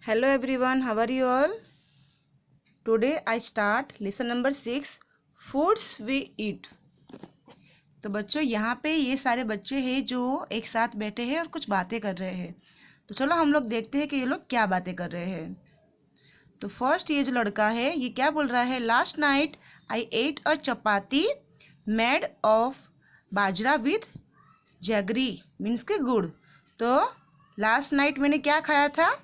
Hello everyone, how are you all? Today I start lesson number 6 foods we eat. तो बच्चों यहाँ पे ये सारे बच्चे हैं जो एक साथ बैठे हैं और कुछ बातें कर रहे हैं। तो चलो हम लोग देखते हैं कि ये लोग क्या बातें कर रहे हैं। तो फर्स्ट ये जो लड़का है ये क्या बोल रहा है, last night I at a chapati made of bajra with jaggery means के गुड़। तो लास्ट नाइट मैंने क्या खाया था,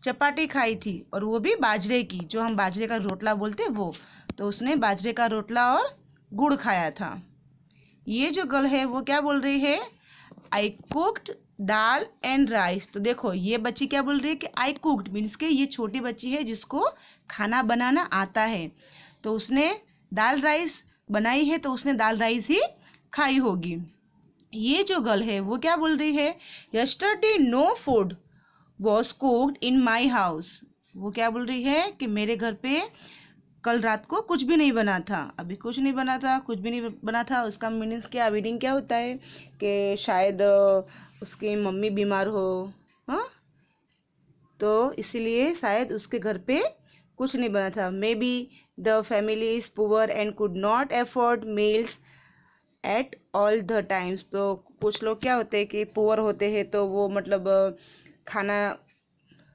चपाती खाई थी और वो भी बाजरे की, जो हम बाजरे का रोटला बोलते हैं वो। तो उसने बाजरे का रोटला और गुड़ खाया था। ये जो गर्ल है वो क्या बोल रही है, आई कुक्ड दाल एंड राइस। तो देखो ये बच्ची क्या बोल रही है कि आई कुक्ड मीन्स के ये छोटी बच्ची है जिसको खाना बनाना आता है। तो उसने दाल राइस बनाई है, तो उसने दाल राइस ही खाई होगी। ये जो गर्ल है वो क्या बोल रही है, yesterday no food was cooked in my house. वो क्या बोल रही है कि मेरे घर पे कल रात को कुछ भी नहीं बना था, अभी कुछ नहीं बना था, कुछ भी नहीं बना था। उसका मीनिंग क्या, मीनिंग क्या होता है कि शायद उसकी मम्मी बीमार हो, हाँ, तो इसीलिए शायद उसके घर पे कुछ नहीं बना था। मे be the family is poor and could not afford meals at all the times. तो कुछ लोग क्या होते हैं कि पुअर होते हैं, तो वो मतलब खाना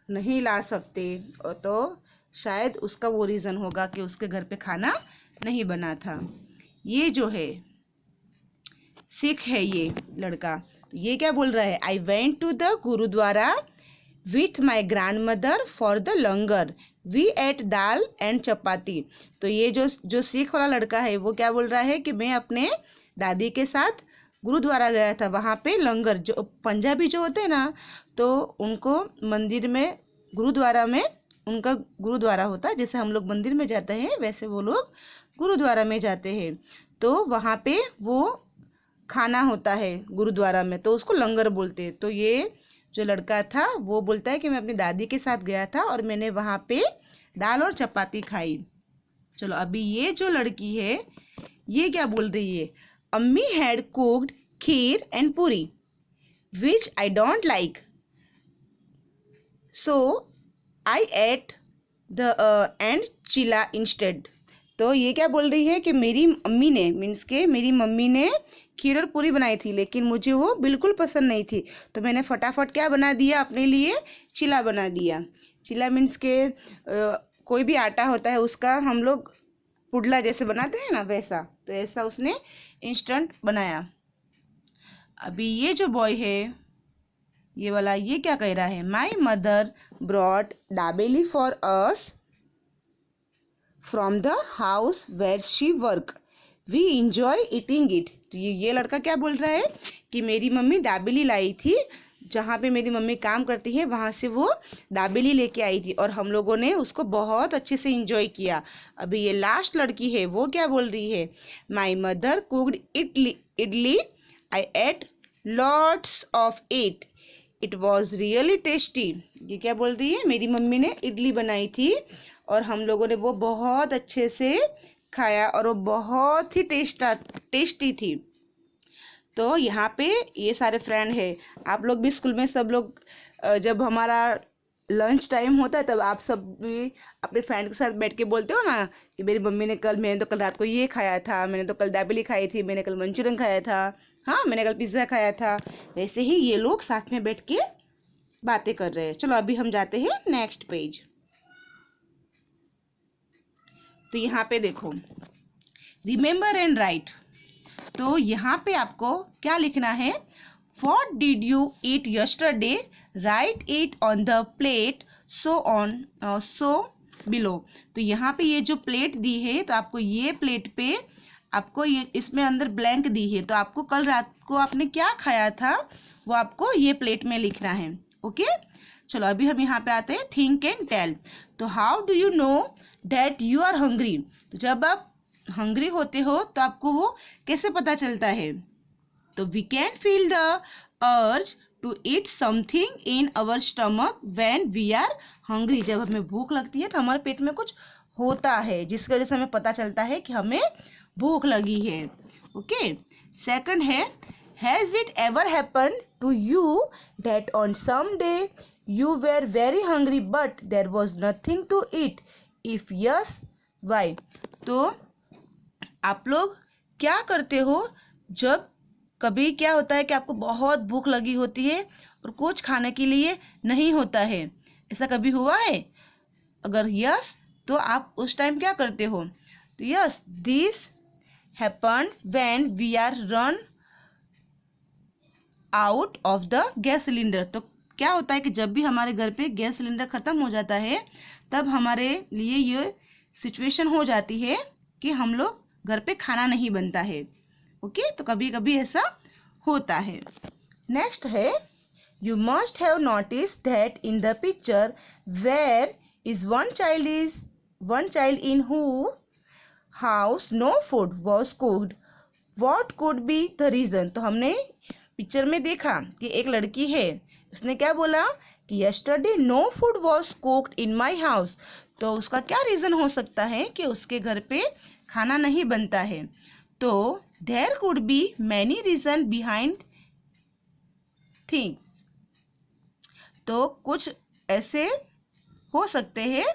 नहीं ला सकते, और तो शायद उसका वो रीज़न होगा कि उसके घर पे खाना नहीं बना था। ये जो है सिख है ये लड़का, तो ये क्या बोल रहा है, I went to the gurdwara with my grandmother for the langar we ate dal and chapati. तो ये जो सिख वाला लड़का है वो क्या बोल रहा है कि मैं अपने दादी के साथ गुरुद्वारा गया था, वहाँ पे लंगर, जो पंजाबी जो होते हैं ना, तो उनको मंदिर में, गुरुद्वारा में उनका गुरुद्वारा होता है, जैसे हम लोग मंदिर में जाते हैं वैसे वो लोग गुरुद्वारा में जाते हैं। तो वहाँ पे वो खाना होता है गुरुद्वारा में, तो उसको लंगर बोलते हैं। तो ये जो लड़का था वो बोलता है कि मैं अपनी दादी के साथ गया था और मैंने वहाँ पे दाल और चपाती खाई। चलो अभी ये जो लड़की है ये क्या बोल रही है, अम्मी had cooked kheer and puri which I don't like, so I ate the and chilla instead. तो ये क्या बोल रही है कि मेरी अम्मी ने, मीन्स के मेरी मम्मी ने खीर और पूरी बनाई थी, लेकिन मुझे वो बिल्कुल पसंद नहीं थी, तो मैंने फटाफट क्या बना दिया, अपने लिए चिला बना दिया। चिला मीन्स के कोई भी आटा होता है उसका हम लोग पुडला जैसे बनाते हैं ना, वैसा। तो ऐसा उसने इंस्टेंट बनाया। अभी ये जो बॉय है ये वाला, ये क्या कह रहा है, my mother brought dabeli for us from the house where she work we enjoy eating it. तो ये लड़का क्या बोल रहा है कि मेरी मम्मी दाबेली लाई थी, जहाँ पे मेरी मम्मी काम करती है वहाँ से वो दाबेली लेके आई थी और हम लोगों ने उसको बहुत अच्छे से इंजॉय किया। अभी ये लास्ट लड़की है वो क्या बोल रही है, my mother cooked idli I ate lots of it was really tasty. ये क्या बोल रही है, मेरी मम्मी ने इडली बनाई थी और हम लोगों ने वो बहुत अच्छे से खाया और वो बहुत ही टेस्टी थी। तो यहाँ पे ये सारे फ्रेंड है, आप लोग भी स्कूल में सब लोग जब हमारा लंच टाइम होता है तब आप सब भी अपने फ्रेंड के साथ बैठ के बोलते हो ना कि मेरी मम्मी ने मैंने तो कल रात को ये खाया था, मैंने तो कल दाबेली खाई थी, मैंने कल मंचूरियन खाया था, हाँ मैंने कल पिज़्ज़ा खाया था। वैसे ही ये लोग साथ में बैठ के बातें कर रहे हैं। चलो अभी हम जाते हैं नेक्स्ट पेज। तो यहाँ पे देखो, रिमेंबर एंड राइट। तो यहाँ पे आपको क्या लिखना है, what did you eat yesterday, right it on the plate so below. तो यहाँ पे ये जो प्लेट दी है, तो आपको ये प्लेट पे आपको ये इसमें अंदर ब्लैंक दी है, तो आपको कल रात को आपने क्या खाया था वो आपको ये प्लेट में लिखना है। ओके, चलो अभी हम यहाँ पे आते हैं थिंक एंड टेल। तो how do you know that you are hungry. तो जब आप हंग्री होते हो तो आपको वो कैसे पता चलता है, तो we can feel the urge to eat something in our stomach when we are hungry. जब हमें भूख लगती है तो हमारे पेट में कुछ होता है जिसकी वजह से हमें पता चलता है कि हमें भूख लगी है। ओके, सेकंड है, has it ever happen to you that on some day You were very hungry but there was nothing to eat. If yes, why? तो आप लोग क्या करते हो जब कभी क्या होता है कि आपको बहुत भूख लगी होती है और कुछ खाने के लिए नहीं होता है? ऐसा कभी हुआ है? अगर यस तो आप उस टाइम क्या करते हो? तो yes, this happen when we are run out of the gas cylinder. तो क्या होता है कि जब भी हमारे घर पे गैस सिलेंडर ख़त्म हो जाता है तब हमारे लिए ये सिचुएशन हो जाती है कि हम लोग घर पे खाना नहीं बनता है। ओके, तो कभी कभी ऐसा होता है। नेक्स्ट है, you must have notice that in the picture where is one child in who house no food was cooked, what could be the reason. तो हमने पिक्चर में देखा कि एक लड़की है, उसने क्या बोला कि yesterday no food was cooked in my house. तो उसका क्या रीज़न हो सकता है कि उसके घर पे खाना नहीं बनता है? तो there could be many reason behind things. तो कुछ ऐसे हो सकते हैं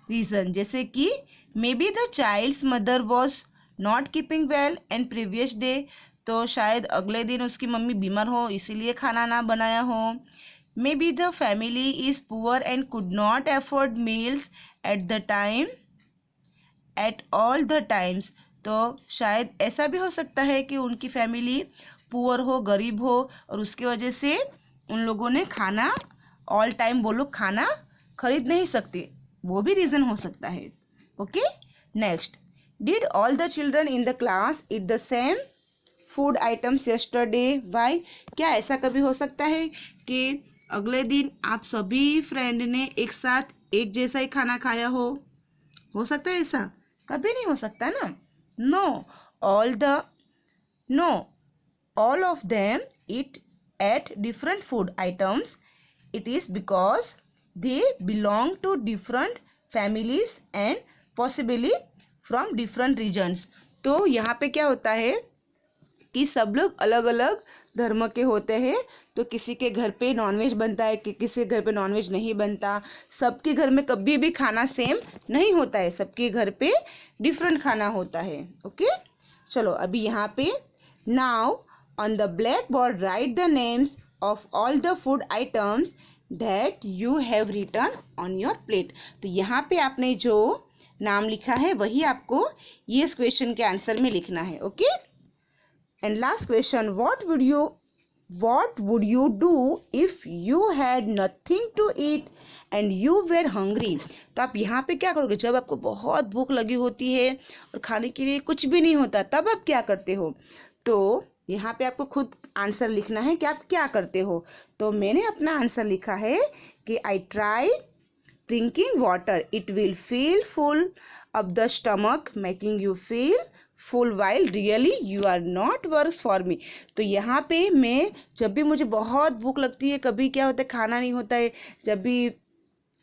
रीज़न, जैसे कि may be the child's mother was not keeping well and previous day. तो शायद अगले दिन उसकी मम्मी बीमार हो इसीलिए खाना ना बनाया हो। मे be the family is poor and could not afford meals at all the times. तो शायद ऐसा भी हो सकता है कि उनकी फैमिली पुअर हो, गरीब हो, और उसकी वजह से उन लोगों ने खाना ऑल टाइम वो लोग खाना खरीद नहीं सकते, वो भी रीज़न हो सकता है। Okay, next, did all the children in the class eat the same food items yesterday, why? क्या ऐसा कभी हो सकता है कि अगले दिन आप सभी फ्रेंड ने एक साथ एक जैसा ही खाना खाया हो सकता है ऐसा? कभी नहीं हो सकता ना। No, all of them eat at different food items. It is because they belong to different families and possibly from different regions। तो यहाँ पे क्या होता है कि सब लोग अलग अलग धर्म के होते हैं। तो किसी के घर पे नॉनवेज बनता है कि किसी के घर पे नॉनवेज नहीं बनता। सबके घर में कभी भी खाना सेम नहीं होता है, सबके घर पे डिफरेंट खाना होता है। ओके, चलो अभी यहाँ पे now on the black board write the names of all the food items that you have written on your plate. तो यहाँ पे आपने जो नाम लिखा है वही आपको ये क्वेश्चन के आंसर में लिखना है। Okay, and last question, what would you do if you had nothing to eat and you were hungry. तो आप यहाँ पे क्या करोगे जब आपको बहुत भूख लगी होती है और खाने के लिए कुछ भी नहीं होता, तब आप क्या करते हो? तो यहाँ पे आपको खुद आंसर लिखना है कि आप क्या करते हो। तो मैंने अपना आंसर लिखा है कि I try drinking water, it will feel full of the stomach making you feel full while really you are not works for me. तो यहाँ पे मैं जब भी मुझे बहुत भूख लगती है, कभी क्या होता है खाना नहीं होता है, जब भी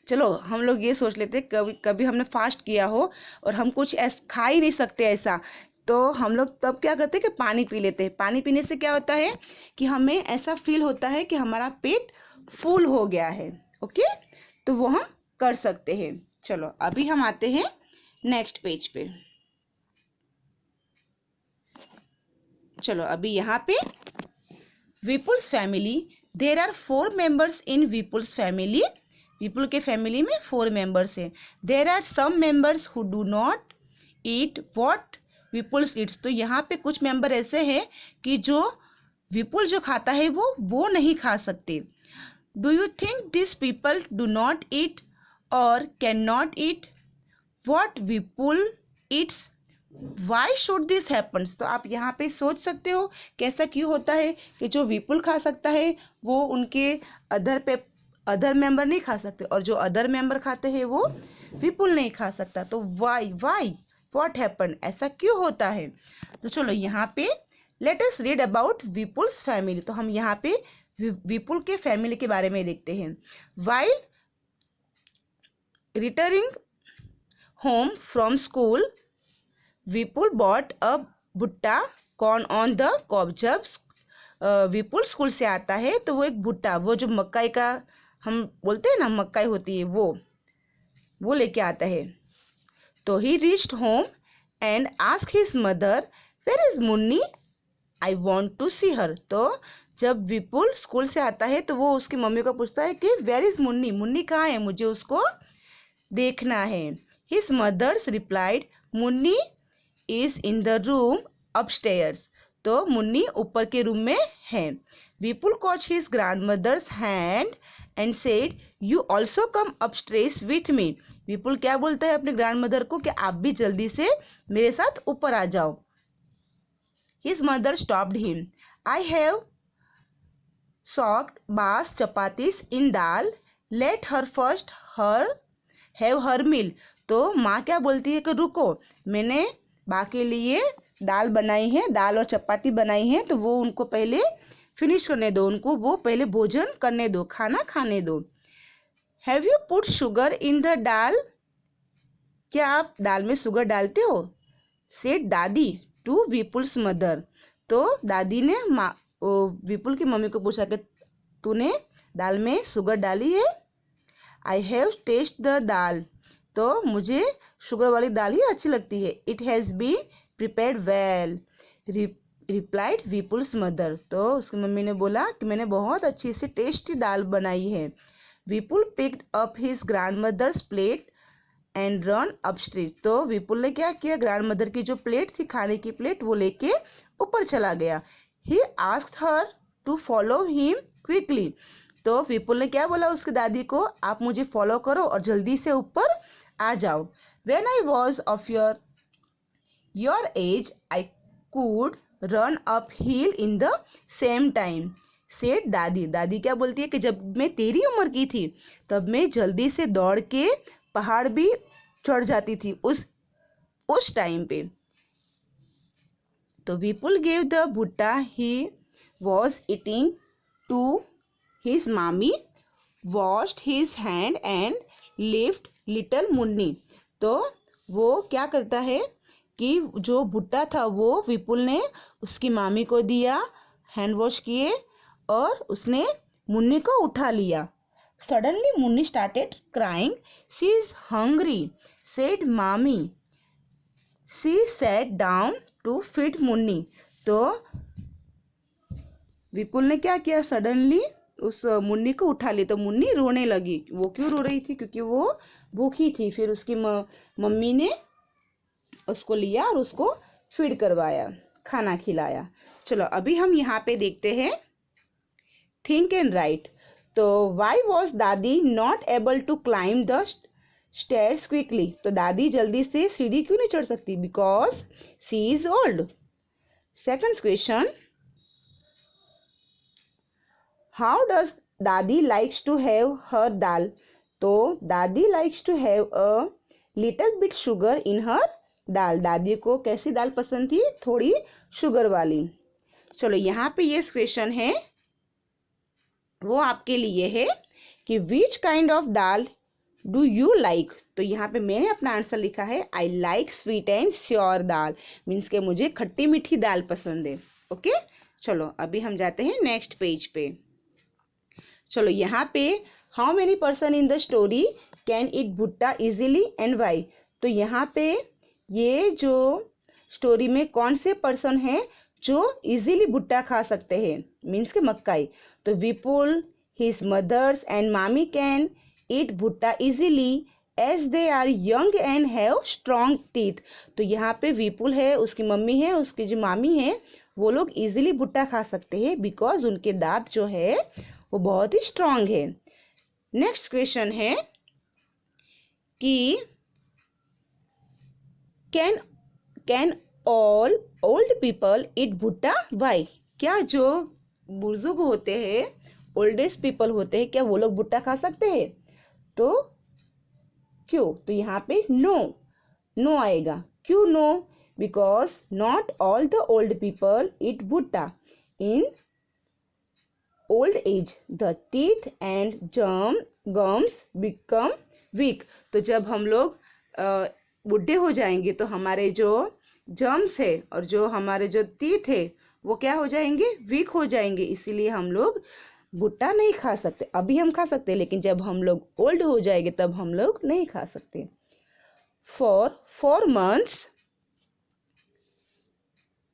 चलो हम लोग ये सोच लेते हैं कभी कभी हमने फास्ट किया हो और हम कुछ खा ही नहीं सकते ऐसा, तो हम लोग तब क्या करते हैं कि पानी पी लेते हैं। पानी पीने से क्या होता है कि हमें ऐसा फील होता है कि हमारा पेट फुल हो गया है। ओके, तो वो हम कर सकते हैं। चलो अभी हम आते हैं नेक्स्ट पेज पे। चलो अभी यहाँ पे Vipul's family, there are 4 members in Vipul's family. Vipul के फैमिली में 4 मेंबर्स हैं। There are some members who do not eat what Vipul's eats. तो यहाँ पे कुछ मेंबर ऐसे हैं कि जो विपुल जो खाता है वो नहीं खा सकते। Do you think this people do not eat और can not eat what Vipul eats, why should this happens. तो आप यहाँ पे सोच सकते हो कि ऐसा क्यों होता है कि जो विपुल खा सकता है वो उनके अदर मेंबर नहीं खा सकते, और जो अदर मेंबर खाते हैं वो विपुल नहीं खा सकता। तो वाई व्हाट हैपन, ऐसा क्यों होता है? तो चलो यहाँ पे let us read about Vipul's family. तो हम यहाँ पे विपुल के फैमिली के बारे में देखते हैं। While returning home from school Vipul bought a भुट्टा कॉर्न ऑन द कॉब। जब विपुल स्कूल से आता है तो वो एक भुट्टा, वो जो मकई का हम बोलते हैं ना मक्काई होती है वो लेके आता है। तो he reached home and ask his mother where is Munni, I want to see her. तो जब विपुल स्कूल से आता है तो वो उसकी मम्मी को पूछता है कि वेयर इज मुन्नी, मुन्नी कहाँ है, मुझे उसको देखना है। His mother's replied Munni is in the room upstairs. तो मुन्नी ऊपर के रूम में है। Vipul caught his grandmother's hand and said you also come upstairs with me. Vipul क्या बोलता है अपने ग्रैंड मदर को कि आप भी जल्दी से मेरे साथ ऊपर आ जाओ। His mother stopped him. I have soaked bas chapatis in dal. Let her first have her meal. तो माँ क्या बोलती है कि रुको, मैंने बा के लिए दाल बनाई है, दाल और चपाती बनाई है, तो वो उनको पहले फिनिश करने दो, उनको वो पहले भोजन करने दो, खाना खाने दो। Have you put sugar in the dal, क्या आप दाल में शुगर डालते हो? सेड दादी टू विपुल्स मदर। तो दादी ने विपुल की मम्मी को पूछा कि तूने दाल में शुगर डाली है? I have taste the dal, तो मुझे शुगर वाली दाल ही अच्छी लगती है। It has been prepared well, replied Vipul's mother. तो उसकी मम्मी ने बोला कि मैंने बहुत अच्छी सी टेस्टी दाल बनाई है। Vipul picked up his grandmother's plate and run upstairs. तो विपुल ने क्या किया, ग्रैंड मदर की जो प्लेट थी, खाने की प्लेट, वो लेके ऊपर चला गया। He asked her to follow him quickly. तो विपुल ने क्या बोला उसकी दादी को, आप मुझे फॉलो करो और जल्दी से ऊपर आ जाओ। When I was of your age I could run up hill in the same time, said Dadi. दादी क्या बोलती है कि जब मैं तेरी उम्र की थी तब मैं जल्दी से दौड़ के पहाड़ भी चढ़ जाती थी उस टाइम पे। तो विपुल gave the bhutta he was eating to his mami, washed his hand and lift little Munni. तो वो क्या करता है कि जो भुट्टा था वो विपुल ने उसकी मामी को दिया, हैंड वॉश किए और उसने मुन्नी को उठा लिया। Suddenly Munni started crying. She is hungry, said Mommy. She sat down to feed Munni. तो विपुल ने क्या किया, सडनली उस मुन्नी को उठा लिया। तो मुन्नी रोने लगी। वो क्यों रो रही थी? क्योंकि वो भूखी थी। फिर उसकी मम्मी ने उसको लिया और उसको फीड करवाया, खाना खिलाया। चलो अभी हम यहाँ पे देखते हैं थिंक एंड राइट। तो why was Dadi not able to climb the stairs quickly. तो दादी जल्दी से सीढ़ी क्यों नहीं चढ़ सकती? Because she is old. Second question, how does Dadi likes to have her dal. तो दादी likes to have a little bit sugar in her dal. दादी को कैसी दाल पसंद थी? थोड़ी शुगर वाली। चलो यहाँ पे ये क्वेश्चन है, वो आपके लिए है कि which kind of dal do you like. तो यहाँ पे मैंने अपना आंसर लिखा है I like sweet and sure dal, means के मुझे खट्टी मीठी दाल पसंद है। ओके चलो अभी हम जाते हैं नेक्स्ट पेज पे। चलो यहाँ पे how many person in the story can eat bhutta easily and Y. तो यहाँ पे ये जो स्टोरी में कौन से पर्सन हैं जो इजीली भुट्टा खा सकते हैं, मीन्स के मक्काई। तो Vipul, his mother's and mami can eat bhutta easily as they are young and have strong teeth. तो यहाँ पे विपुल है, उसकी मम्मी है, उसकी जो मामी है, वो लोग इजीली भुट्टा खा सकते हैं बिकॉज उनके दांत जो है वो बहुत ही स्ट्रॉन्ग है। नेक्स्ट क्वेश्चन है कि can all old people eat भुट्टा वाई। क्या जो बुजुर्ग होते हैं, ओल्डेस्ट पीपल होते हैं, क्या वो लोग भुट्टा खा सकते हैं? तो क्यों? तो यहाँ पे नो आएगा। क्यों no? Because not all the old people eat bhutta in old age, the teeth and gums become weak. तो जब हम लोग बुढ़े हो जाएंगे तो हमारे जो जम्स है और जो हमारे जो टीथ है वो क्या हो जाएंगे? वीक हो जाएंगे। इसीलिए हम लोग भुट्टा नहीं खा सकते। अभी हम खा सकते हैं, लेकिन जब हम लोग ओल्ड हो जाएंगे तब हम लोग नहीं खा सकते। For 4 months,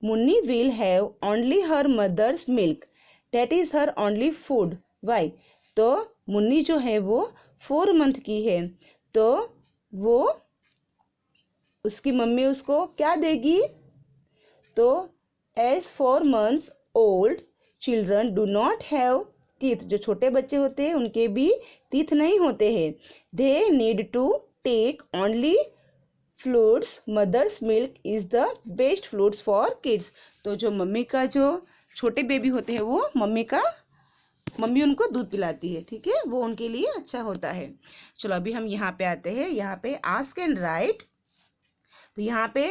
Munni will have only her mother's milk. That is her only food. Why? तो मुन्नी जो है वो 4 मंथ की है, तो वो उसकी मम्मी उसको क्या देगी? तो as 4 months old children do not have teeth, जो छोटे बच्चे होते हैं उनके भी teeth नहीं होते हैं। They need to take only fluids. Mother's milk is the best fluids for kids. तो जो मम्मी का जो छोटे बेबी होते हैं वो मम्मी उनको दूध पिलाती है, ठीक है, वो उनके लिए अच्छा होता है। चलो अभी हम यहाँ पे आते हैं। यहाँ पे आस्क एंड राइट, तो यहाँ पे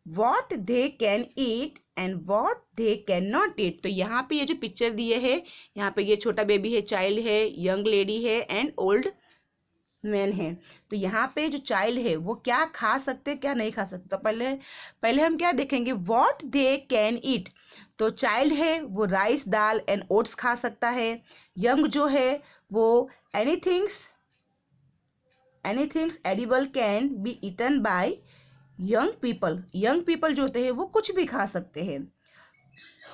what they can eat and what they cannot eat। तो यहाँ पे ये जो पिक्चर दिए है, यहाँ पे ये छोटा बेबी है, चाइल्ड है, यंग लेडी है एंड ओल्ड मैन है। तो यहाँ पे जो चाइल्ड है वो क्या खा सकते क्या नहीं खा सकते। तो पहले हम क्या देखेंगे, व्हाट दे कैन ईट। तो चाइल्ड है वो राइस दाल एंड ओट्स खा सकता है। यंग जो है वो anythings edible can be eaten by young people जो होते हैं वो कुछ भी खा सकते हैं।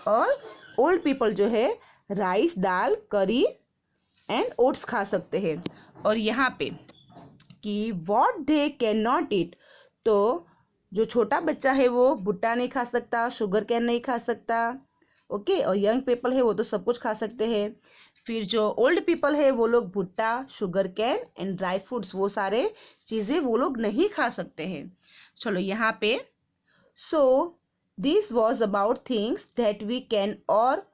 और ओल्ड पीपल जो है राइस दाल करी एंड ओट्स खा सकते हैं। और यहाँ पे कि व्हाट दे कैन नॉट ईट, तो जो छोटा बच्चा है वो भुट्टा नहीं खा सकता, शुगर कैन नहीं खा सकता, ओके। और यंग पीपल है वो तो सब कुछ खा सकते हैं। फिर जो ओल्ड पीपल है वो लोग भुट्टा, sugar cane and dry fruits वो सारे चीज़ें वो लोग नहीं खा सकते हैं। चलो यहाँ पे so this was about things that we can और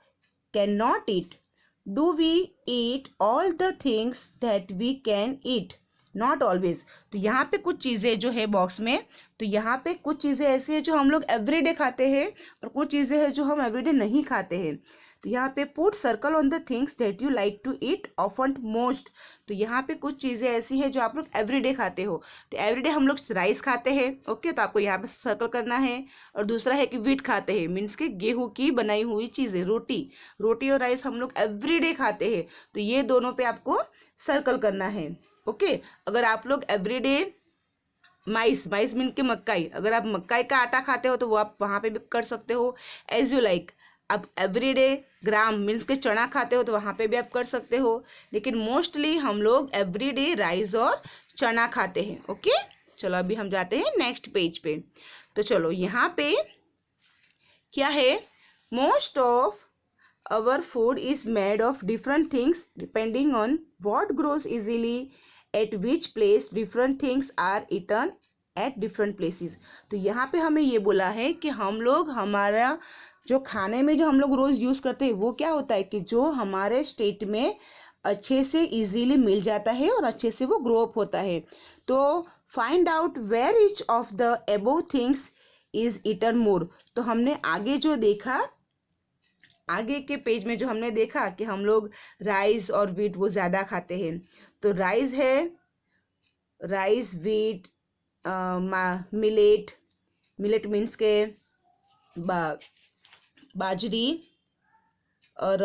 can not eat. Do we eat all the things that we can eat? Not always। तो यहाँ पे कुछ चीज़ें जो है बॉक्स में, तो यहाँ पे कुछ चीज़ें ऐसी है जो हम लोग एवरीडे खाते हैं और कुछ चीज़ें हैं जो हम एवरीडे नहीं खाते हैं। तो यहाँ पे put circle on the things that you like to eat often most. तो यहाँ पे कुछ चीज़ें ऐसी है जो आप लोग एवरीडे खाते हो। तो एवरीडे हम लोग राइस खाते हैं, ओके, तो आपको यहाँ पे सर्कल करना है। और दूसरा है कि व्हीट खाते हैं, मीन्स के गेहूं की बनाई हुई चीज़ें, रोटी और राइस हम लोग एवरीडे खाते हैं, तो ये दोनों पे आपको सर्कल करना है, ओके। अगर आप लोग एवरीडे माइस मीन के मक्काई, अगर आप मक्काई का आटा खाते हो तो वो आप वहाँ पे भी कर सकते हो, एज यू लाइक। आप एवरीडे ग्राम मीन्स के चना खाते हो तो वहाँ पे भी आप कर सकते हो, लेकिन मोस्टली हम लोग एवरीडे राइस और चना खाते हैं, ओके। चलो अभी हम जाते हैं नेक्स्ट पेज पे। तो चलो यहाँ पे क्या है, most of our food is made of different things depending on what grows easily at which place different things are eaten at different places। तो यहाँ पे हमें ये बोला है कि हम लोग हमारा जो खाने में जो हम लोग रोज़ यूज़ करते हैं वो क्या होता है कि जो हमारे स्टेट में अच्छे से इजीली मिल जाता है और अच्छे से वो ग्रो अप होता है। तो find out where each of the above things is eaten more. तो हमने आगे जो देखा, आगे के पेज में जो हमने देखा कि हम लोग राइस और व्हीट वो ज़्यादा खाते हैं। तो राइस है, राइस, व्हीट, मिलेट मीन्स के बाजरी, और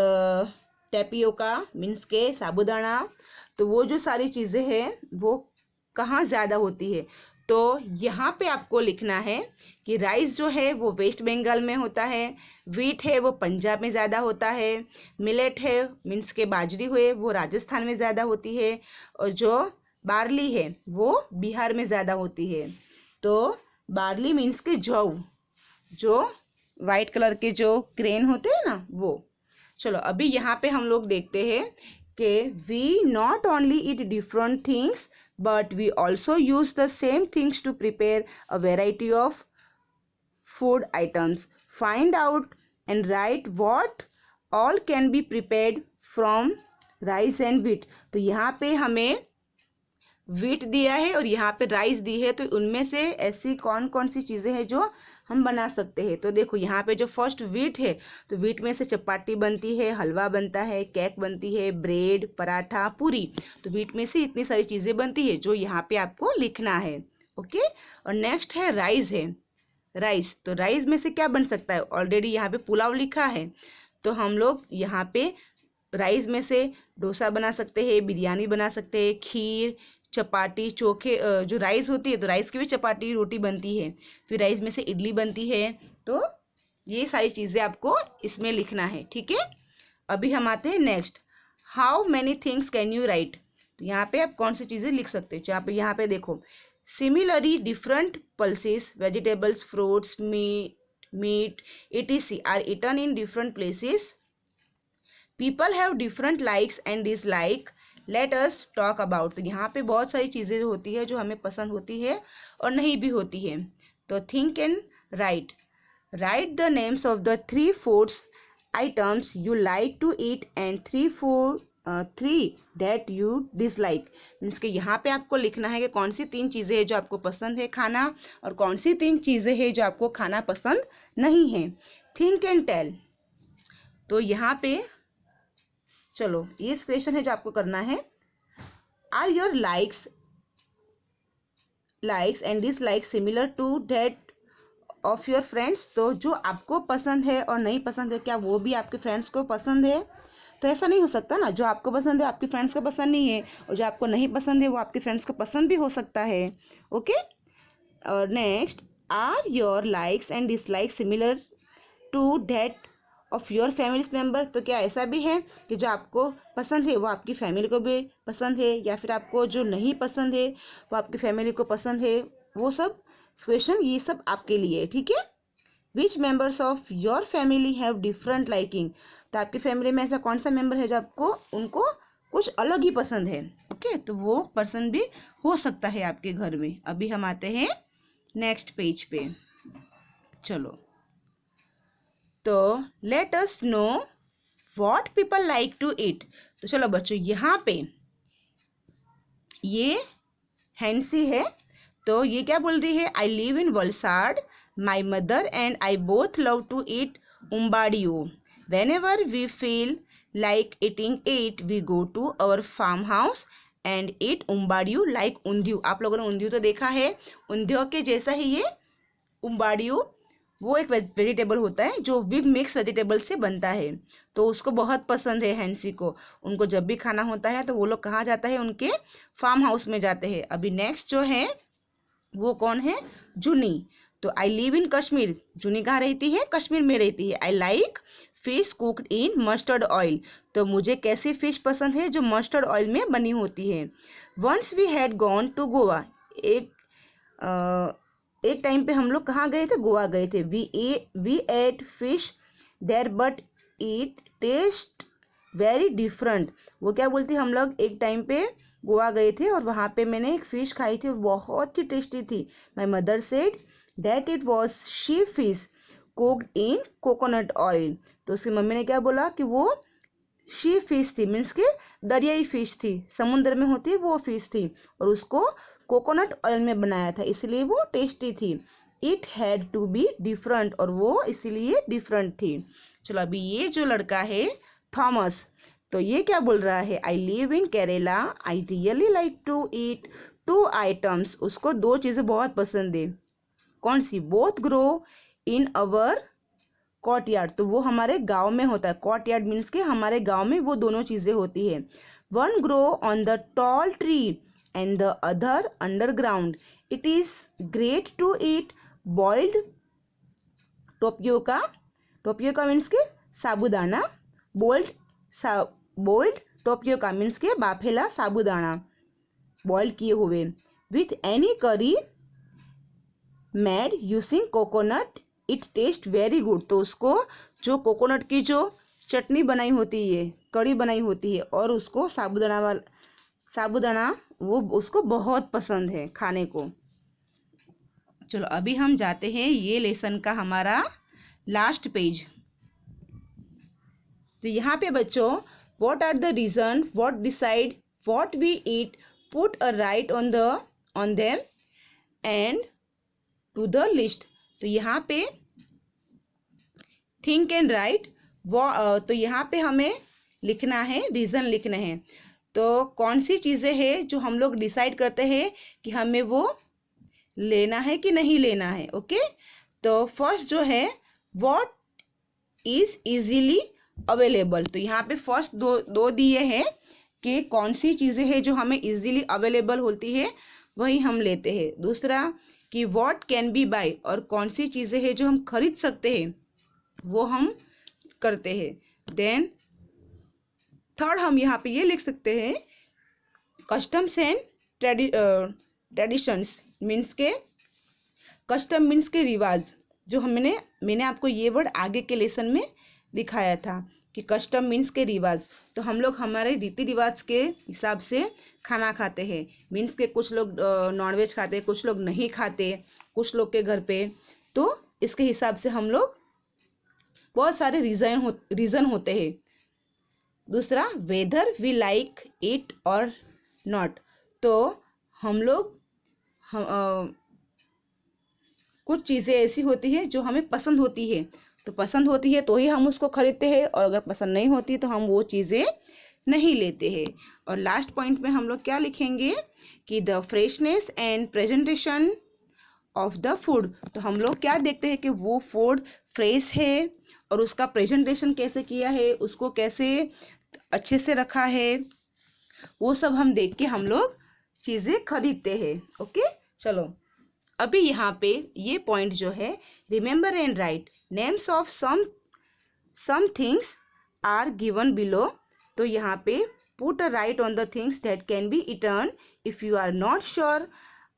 टेपियोका मीन्स के साबूदाना। तो वो जो सारी चीज़ें हैं वो कहाँ ज़्यादा होती है, तो यहाँ पे आपको लिखना है कि राइस जो है वो वेस्ट बंगाल में होता है, व्हीट है वो पंजाब में ज़्यादा होता है, मिलेट है मीन्स के बाजरी हुए वो राजस्थान में ज़्यादा होती है, और जो बार्ली है वो बिहार में ज़्यादा होती है। तो बार्ली मीन्स के जौ, जो वाइट कलर के जो ग्रेन होते हैं ना वो। चलो अभी यहाँ पे हम लोग देखते हैं कि we not only eat different things but we also use the same things to prepare a variety of food items. Find out and write what all can be prepared from rice and wheat। तो यहाँ पे हमें wheat दिया है और यहाँ पे rice दी है, तो उनमें से ऐसी कौन कौन सी चीज़ें हैं जो हम बना सकते हैं। तो देखो यहाँ पे जो फर्स्ट व्हीट है, तो व्हीट में से चपाती बनती है, हलवा बनता है, केक बनती है, ब्रेड, पराठा, पूरी। तो व्हीट में से इतनी सारी चीज़ें बनती है जो यहाँ पे आपको लिखना है, ओके। और नेक्स्ट है राइस राइस। तो राइस में से क्या बन सकता है, ऑलरेडी यहाँ पे पुलाव लिखा है, तो हम लोग यहाँ पे राइस में से डोसा बना सकते हैं, बिरयानी बना सकते हैं, खीर, चपाती, चोखे, जो राइस होती है तो राइस की भी चपाती रोटी बनती है, फिर राइस में से इडली बनती है। तो ये सारी चीज़ें आपको इसमें लिखना है, ठीक है। अभी हम आते हैं next, how many things can you right. तो यहाँ पे आप कौन सी चीज़ें लिख सकते हो। यहाँ पे देखो, similarly different pulses, vegetables, fruits, meat etc are eaten in different places, people have different likes and dislike, let us talk about. तो यहाँ पे बहुत सारी चीज़ें होती है जो हमें पसंद होती है और नहीं भी होती है। तो think and write, write the names of the 3 foods items you like to eat and 3 that you dislike. Means कि यहाँ पे आपको लिखना है कि कौन सी 3 चीज़ें हैं जो आपको पसंद है खाना और कौन सी 3 चीज़ें हैं जो आपको खाना पसंद नहीं है। Think and tell. तो यहाँ पे चलो ये क्वेश्चन है जो आपको करना है, are your likes and dislikes similar to that of your friends. तो जो आपको पसंद है और नहीं पसंद है, क्या वो भी आपके फ्रेंड्स को पसंद है। तो ऐसा नहीं हो सकता ना, जो आपको पसंद है आपके फ्रेंड्स को पसंद नहीं है, और जो आपको नहीं पसंद है वो आपके फ्रेंड्स को पसंद भी हो सकता है। ओके। और next, are your likes and dislikes similar to that of your families member. तो क्या ऐसा भी है कि जो आपको पसंद है वो आपकी फैमिली को भी पसंद है, या फिर आपको जो नहीं पसंद है वो आपकी फैमिली को पसंद है। वो सब क्वेश्चन ये सब आपके लिए, ठीक है। विच members of your family have different liking. तो आपकी फैमिली में ऐसा कौन सा मेंबर है जो आपको उनको कुछ अलग ही पसंद है। ओके, तो वो पर्सन भी हो सकता है आपके घर में। अभी हम आते हैं नेक्स्ट पेज पे। चलो, तो let us know what people like to eat. तो चलो बच्चों, यहाँ पे ये हैंसी है, तो ये क्या बोल रही है, I live in Valsad, my mother and I both love to eat umbadiyu, whenever we feel like eating it we go to our farm house and eat umbadiyu like undhiyu. आप लोगों ने ऊंधियो तो देखा है, ऊंधियो के जैसा ही ये उम्बाड़ियो, वो एक वेजिटेबल होता है जो विग मिक्स वेजिटेबल से बनता है। तो उसको बहुत पसंद है हैंसी को। उनको जब भी खाना होता है तो वो लोग कहाँ जाता है, उनके फार्म हाउस में जाते हैं। अभी नेक्स्ट जो है वो कौन है, जूनी। तो आई लिव इन कश्मीर, जूनी कहाँ रहती है, कश्मीर में रहती है। I like fish cooked in mustard oil. तो मुझे कैसी फिश पसंद है, जो मस्टर्ड ऑयल में बनी होती है। Once we had gone to Goa, एक टाइम पे हम लोग कहाँ गए थे, गोवा गए थे। We ate fish there but it taste very different. वो क्या बोलती है, हम लोग एक टाइम पे गोवा गए थे और वहाँ पे मैंने एक फ़िश खाई थी और बहुत ही टेस्टी थी। My mother said that it was she fish cooked in coconut oil. तो उसकी मम्मी ने क्या बोला कि वो शी फिश थी, मीन्स के दरियाई फिश थी, समुद्र में होती है वो फिश थी, और उसको कोकोनट ऑयल में बनाया था, इसलिए वो टेस्टी थी। It had to be different, और वो इसीलिए डिफरेंट थी। चलो, अभी ये जो लड़का है थॉमस, तो ये क्या बोल रहा है, I live in Kerala, I really like to eat 2 items. उसको 2 चीज़ें बहुत पसंद है। कौन सी, बोथ ग्रो इन अवर कॉर्टयार्ड। तो वो हमारे गांव में होता है। कॉर्टयार्ड मीन्स के हमारे गांव में वो दोनों चीज़ें होती है। One grow on the tall tree and the other underground. It is great to eat boiled tapioca. Tapioca means के साबुदाना, बोइल्ड टोपियोका मीन्स के बाफेला साबुदाना, बॉइल्ड किए हुए। विथ एनी करी made using coconut it taste very good. तो उसको जो coconut की जो चटनी बनाई होती है, कड़ी बनाई होती है, और उसको साबुदाना वो उसको बहुत पसंद है खाने को। चलो, अभी हम जाते हैं ये लेसन का हमारा लास्ट पेज। तो यहाँ पे बच्चों, what are the reason, what decide, what we eat, put a right on them and to the list. तो यहाँ पे थिंक एंड राइट, तो यहाँ पे हमें लिखना है, रीज़न लिखना है। तो कौन सी चीज़ें हैं जो हम लोग डिसाइड करते हैं कि हमें वो लेना है कि नहीं लेना है। ओके, तो फर्स्ट जो है, व्हाट इज़ इजीली अवेलेबल। तो यहाँ पे फर्स्ट दो दिए हैं कि कौन सी चीज़ें हैं जो हमें इजीली अवेलेबल होती है वही हम लेते हैं। दूसरा कि व्हाट कैन बी बाय, और कौन सी चीज़ें हैं जो हम खरीद सकते हैं वो हम करते हैं। देन थर्ड हम यहाँ पे ये लिख सकते हैं कस्टम्स एंड ट्रेडिशंस, मीन्स के कस्टम मीन्स के रिवाज, जो मैंने आपको ये वर्ड आगे के लेसन में दिखाया था कि कस्टम मीन्स के रिवाज। तो हम लोग हमारे रीति रिवाज के हिसाब से खाना खाते हैं। मीन्स के कुछ लोग नॉनवेज खाते, कुछ लोग नहीं खाते, कुछ लोग के घर पे, तो इसके हिसाब से हम लोग बहुत सारे रीज़न होते हैं। दूसरा वेदर वी लाइक इट और नॉट, तो हम लोग कुछ चीज़ें ऐसी होती है जो हमें पसंद होती है, तो पसंद होती है तो ही हम उसको खरीदते हैं, और अगर पसंद नहीं होती तो हम वो चीज़ें नहीं लेते हैं। और लास्ट पॉइंट में हम लोग क्या लिखेंगे कि the freshness and presentation of the food, तो हम लोग क्या देखते हैं कि वो फूड फ्रेश है और उसका प्रेजेंटेशन कैसे किया है, उसको कैसे अच्छे से रखा है, वो सब हम देख के हम लोग चीज़ें खरीदते हैं। ओके, चलो अभी यहाँ पे ये पॉइंट जो है remember and write names of some things are given below, तो यहाँ पे put a right on the things that can be eaten. If you are not sure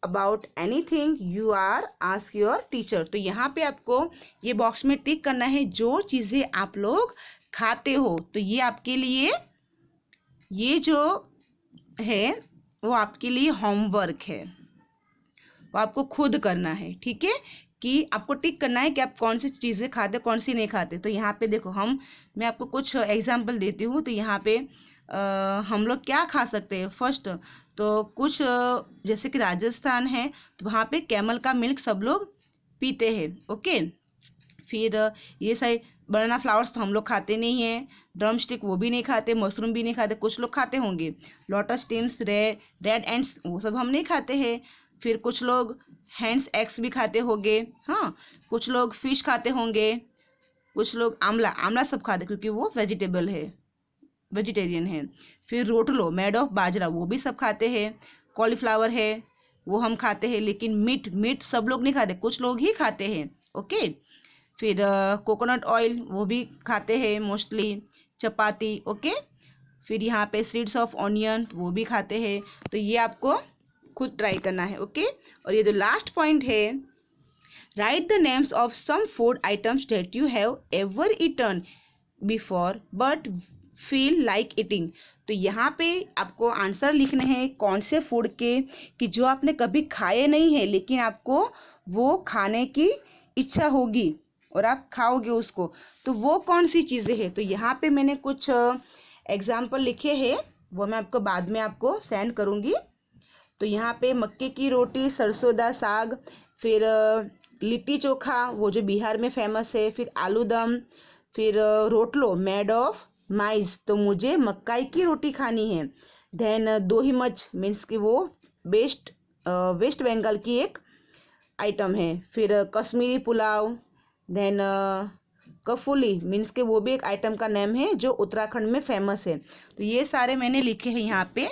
about anything you are ask your teacher. तो यहाँ पे आपको ये box में टिक करना है जो चीज़ें आप लोग खाते हो। तो ये आपके लिए ये जो है वो आपके लिए होमवर्क है, वो आपको खुद करना है। ठीक है, कि आपको टिक करना है कि आप कौन सी चीज़ें खाते कौन सी नहीं खाते। तो यहाँ पे देखो मैं आपको कुछ एग्जांपल देती हूँ। तो यहाँ पे हम लोग क्या खा सकते हैं। फर्स्ट तो कुछ जैसे कि राजस्थान है तो वहाँ पे कैमल का मिल्क सब लोग पीते हैं। ओके, फिर ये सारे बनाना फ्लावर्स तो हम लोग खाते नहीं हैं, ड्रम स्टिक वो भी नहीं खाते, मशरूम भी नहीं खाते, कुछ लोग खाते होंगे, लोटस स्टेम्स, रेड एंड्स वो सब हम नहीं खाते हैं। फिर कुछ लोग हैंड्स एग्स भी खाते होंगे, हाँ, कुछ लोग फिश खाते होंगे, कुछ लोग आंवला सब खाते क्योंकि वो वेजिटेरियन है। फिर रोटलो मेड ऑफ बाजरा वो भी सब खाते हैं। कॉलीफ्लावर है वो हम खाते हैं, लेकिन मीट सब लोग नहीं खाते, कुछ लोग ही खाते हैं। ओके, फिर कोकोनट ऑयल वो भी खाते हैं मोस्टली, चपाती। ओके, फिर यहाँ पे सीड्स ऑफ ऑनियन वो भी खाते हैं। तो ये आपको खुद ट्राई करना है। ओके, और ये जो लास्ट पॉइंट है write the names of some food items that you have ever eaten before but feel like eating. तो यहाँ पे आपको आंसर लिखने हैं कौन से फूड के कि जो आपने कभी खाए नहीं है लेकिन आपको वो खाने की इच्छा होगी और आप खाओगे उसको, तो वो कौन सी चीज़ें हैं। तो यहाँ पे मैंने कुछ एग्जाम्पल लिखे हैं, वो मैं आपको बाद में आपको सेंड करूँगी। तो यहाँ पे मक्के की रोटी, सरसों दा साग, फिर लिट्टी चोखा वो जो बिहार में फेमस है, फिर आलू दम, फिर रोटलो मेड ऑफ माइज, तो मुझे मक्काई की रोटी खानी है। देन दोही मच मीन्स कि वो वेस्ट बंगाल की एक आइटम है। फिर कश्मीरी पुलाव, देन कफूली मीन्स के वो भी एक आइटम का नेम है जो उत्तराखंड में फेमस है। तो ये सारे मैंने लिखे हैं यहाँ पे।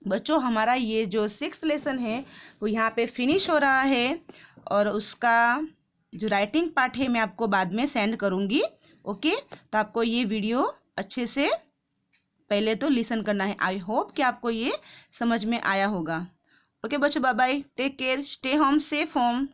बच्चों हमारा ये जो 6th लेसन है वो यहाँ पे फिनिश हो रहा है, और उसका जो राइटिंग पार्ट है मैं आपको बाद में सेंड करूँगी। ओके, तो आपको ये वीडियो अच्छे से पहले तो लिसन करना है। आई होप कि आपको ये समझ में आया होगा। ओके बच्चों, bye bye, take care, stay home, safe home.